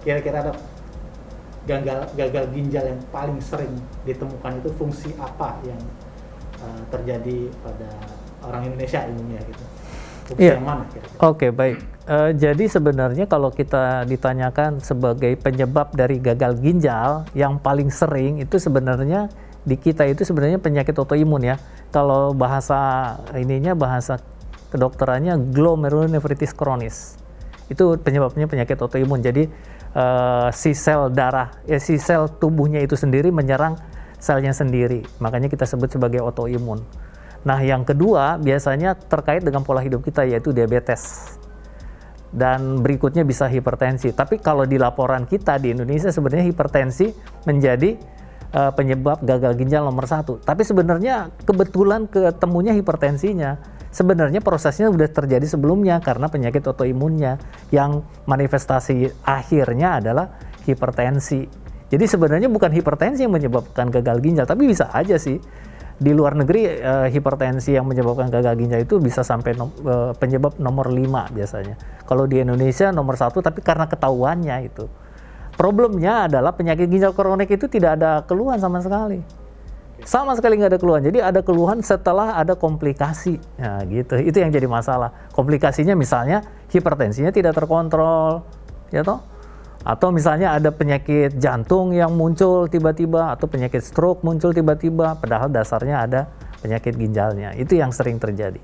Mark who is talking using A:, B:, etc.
A: kira-kira dok, gagal ginjal yang paling sering ditemukan itu fungsi apa yang terjadi pada orang Indonesia umumnya gitu? Fungsi yang mana kira-kira?
B: Oke, baik. Jadi sebenarnya kalau kita ditanyakan sebagai penyebab dari gagal ginjal yang paling sering itu sebenarnya di kita itu sebenarnya penyakit autoimun ya. Kalau bahasa kedokterannya glomerulonefritis kronis. Itu penyebabnya penyakit autoimun. Jadi si sel tubuhnya itu sendiri menyerang selnya sendiri. Makanya kita sebut sebagai autoimun. Nah, yang kedua biasanya terkait dengan pola hidup kita, yaitu diabetes. Dan berikutnya bisa hipertensi. Tapi kalau di laporan kita di Indonesia sebenarnya hipertensi menjadi penyebab gagal ginjal nomor 1. Tapi sebenarnya kebetulan ketemunya hipertensinya. Sebenarnya prosesnya sudah terjadi sebelumnya karena penyakit autoimunnya yang manifestasi akhirnya adalah hipertensi. Jadi sebenarnya bukan hipertensi yang menyebabkan gagal ginjal, tapi bisa aja sih. Di luar negeri hipertensi yang menyebabkan gagal ginjal itu bisa sampai penyebab nomor 5 biasanya. Kalau di Indonesia nomor 1, tapi karena ketahuannya itu. Problemnya adalah penyakit ginjal kronik itu tidak ada keluhan sama sekali. Sama sekali nggak ada keluhan. Jadi ada keluhan setelah ada komplikasi. Nah gitu, itu yang jadi masalah. Komplikasinya misalnya hipertensinya tidak terkontrol, ya toh? Atau misalnya ada penyakit jantung yang muncul tiba-tiba, atau penyakit stroke muncul tiba-tiba, padahal dasarnya ada penyakit ginjalnya. Itu yang sering terjadi.